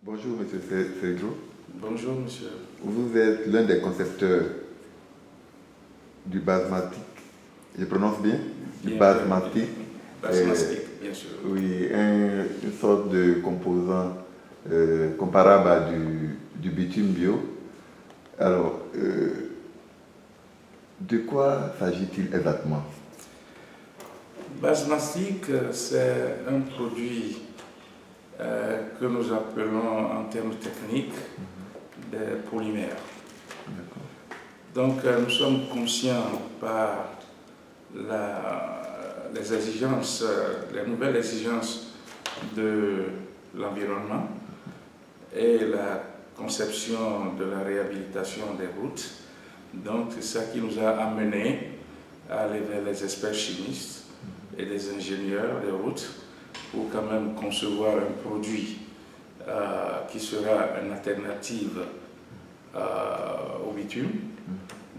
Bonjour, Monsieur Sergio. Bonjour, monsieur. Vous êtes l'un des concepteurs du basmatic. Je prononce bien? Du Bien, basmatic. Basmastic, bien sûr. Oui, une sorte de composant comparable à du bitume bio. Alors, de quoi s'agit-il exactement? Basmastic, c'est un produit que nous appelons en termes techniques des polymères. Donc, nous sommes conscients par les exigences, les nouvelles exigences de l'environnement et la conception de la réhabilitation des routes. Donc, c'est ça qui nous a amenés à aller vers les experts chimistes et des ingénieurs des routes pour quand même concevoir un produit qui sera une alternative au bitume.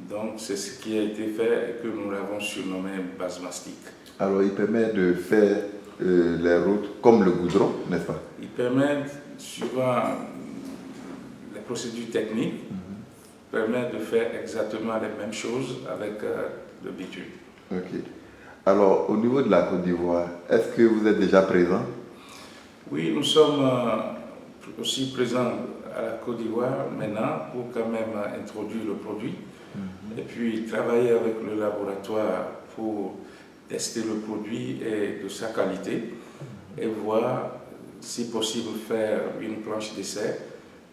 Donc, c'est ce qui a été fait et que nous l'avons surnommé Basmastic. Alors, il permet de faire les routes comme le goudron, n'est-ce pas? Il permet, suivant les procédures techniques, permet de faire exactement les mêmes choses avec le bitume. Ok. Alors, au niveau de la Côte d'Ivoire, est-ce que vous êtes déjà présent? Oui, nous sommes aussi présents à la Côte d'Ivoire maintenant pour quand même introduire le produit et puis travailler avec le laboratoire pour tester le produit et de sa qualité et voir si possible faire une planche d'essai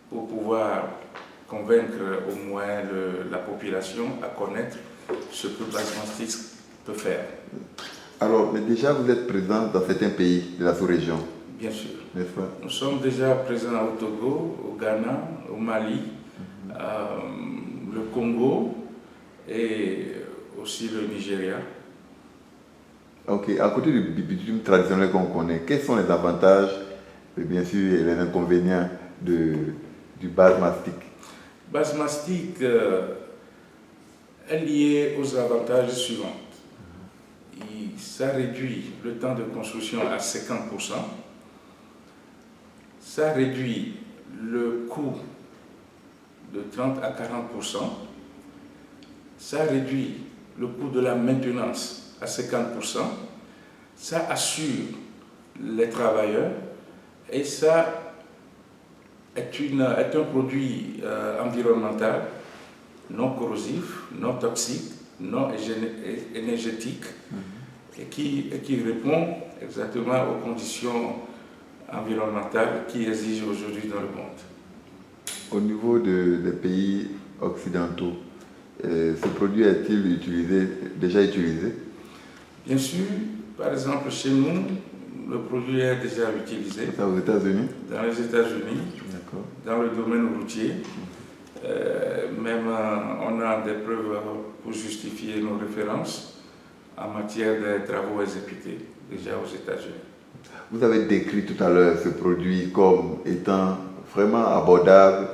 pour pouvoir convaincre au moins la population à connaître ce que Basmastic peut faire. Alors, mais déjà, vous êtes présent dans certains pays de la sous-région, Bien sûr. n'est-ce pas? Nous sommes déjà présents au Togo, au Ghana, au Mali, le Congo et aussi le Nigeria. Ok, à côté du bitume traditionnel qu'on connaît, quels sont les avantages et bien sûr et les inconvénients du basmatic? Basmastic est lié aux avantages suivants. Ça réduit le temps de construction à 50%. Ça réduit le coût de 30 à 40%. Ça réduit le coût de la maintenance à 50%. Ça assure les travailleurs et ça est un produit environnemental non corrosif, non toxique, non énergétique et qui répond exactement aux conditions environnementales qui exigent aujourd'hui dans le monde. Au niveau des pays occidentaux, ce produit est-il déjà utilisé? Bien sûr, par exemple chez nous, le produit est déjà utilisé. C'est aux États-Unis? Dans les États-Unis, dans le domaine routier. Même on a des preuves pour justifier nos références en matière de travaux exécutés déjà aux États-Unis. Vous avez décrit tout à l'heure ce produit comme étant vraiment abordable.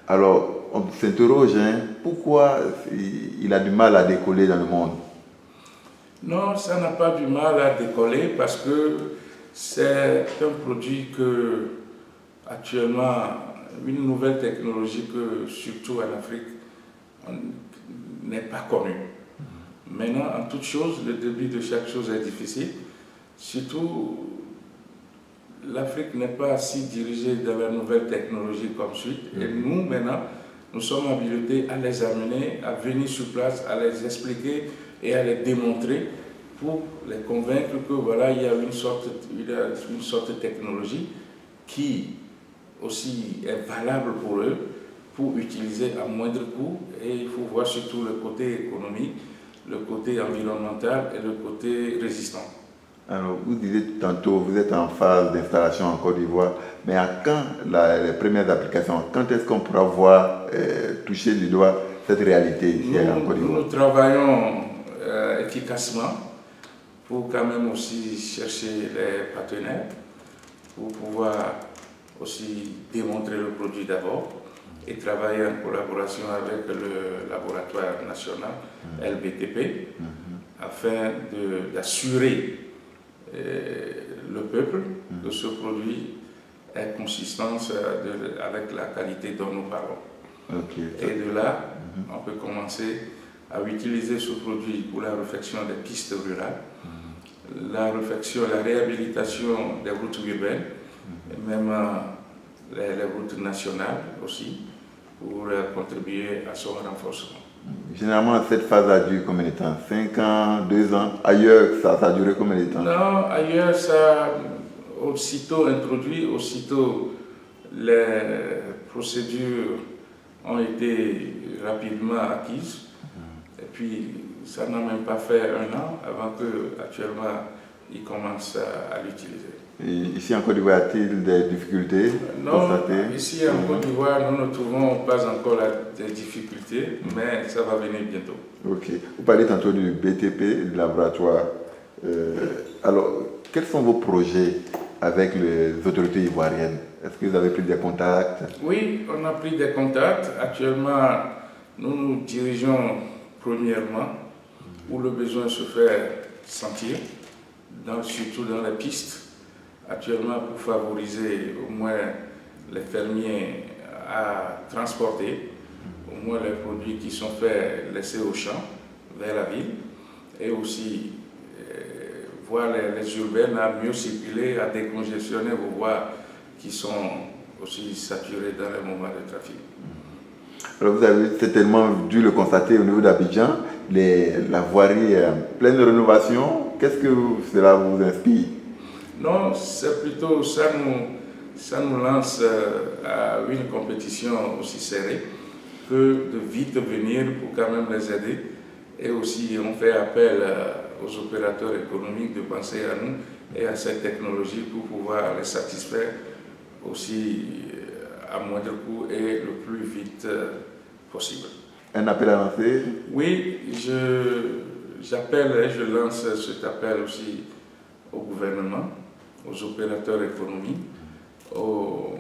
Alors, on s'interroge, pourquoi il a du mal à décoller dans le monde? Non, ça n'a pas du mal à décoller parce que c'est un produit que, actuellement, une nouvelle technologie que, surtout en Afrique, n'est pas connue. Maintenant, en toute chose, le début de chaque chose est difficile. Surtout, l'Afrique n'est pas si dirigée dans la nouvelle technologie comme suite. Et nous, maintenant, nous sommes habilités à les amener, à venir sur place, à les expliquer et à les démontrer pour les convaincre que voilà, il y a une sorte de technologie qui aussi est valable pour eux, pour utiliser à moindre coût. Et il faut voir surtout le côté économique, le côté environnemental et le côté résistant. Alors, vous disiez tantôt, vous êtes en phase d'installation en Côte d'Ivoire, mais à quand les premières applications? Quand est-ce qu'on pourra voir, toucher du doigt cette réalité ici en Côte d'Ivoire? Nous travaillons efficacement pour quand même aussi chercher les partenaires, pour pouvoir aussi démontrer le produit d'abord et travailler en collaboration avec le laboratoire national LBTP afin d'assurer le peuple que ce produit ait consistance avec la qualité dont nous parlons. Okay. Et de là, on peut commencer à utiliser ce produit pour la réfection des pistes rurales, la réfection, la réhabilitation des routes urbaines, et même les routes nationales aussi, pour contribuer à son renforcement. Généralement, cette phase a duré combien de temps? 5 ans, 2 ans? Ailleurs, ça a duré combien de temps? Non, ailleurs, ça, aussitôt introduit, aussitôt les procédures ont été rapidement acquises. Et puis, ça n'a même pas fait 1 an avant qu'actuellement, ils commencent à l'utiliser. Et ici en Côte d'Ivoire, y a-t-il des difficultés constatées? Ici en Côte d'Ivoire, nous ne trouvons pas encore des difficultés, mais ça va venir bientôt. Ok. Vous parlez tantôt du BTP, du laboratoire. Alors, quels sont vos projets avec les autorités ivoiriennes? Est-ce que vous avez pris des contacts? Oui, on a pris des contacts. Actuellement, nous nous dirigeons premièrement où le besoin se fait sentir, surtout dans les pistes. Actuellement, pour favoriser au moins les fermiers à transporter au moins les produits qui sont faits, laissés au champ, vers la ville, et aussi voir les urbaines à mieux circuler, à décongestionner vos voies qui sont aussi saturées dans les moments de trafic. Alors vous avez certainement dû le constater au niveau d'Abidjan, la voirie est en pleine rénovation. Qu'est-ce que cela vous inspire? Non, c'est plutôt ça nous lance à une compétition aussi serrée que de vite venir pour quand même les aider. Et aussi, on fait appel aux opérateurs économiques de penser à nous et à cette technologie pour pouvoir les satisfaire aussi à moindre coût et le plus vite possible. Un appel à lancer? Oui, j'appelle et je lance cet appel aussi au gouvernement, aux opérateurs économiques, aux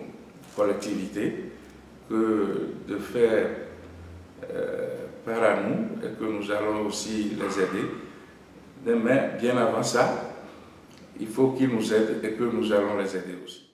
collectivités, que de faire part à nous et que nous allons aussi les aider. Mais bien avant ça, il faut qu'ils nous aident et que nous allons les aider aussi.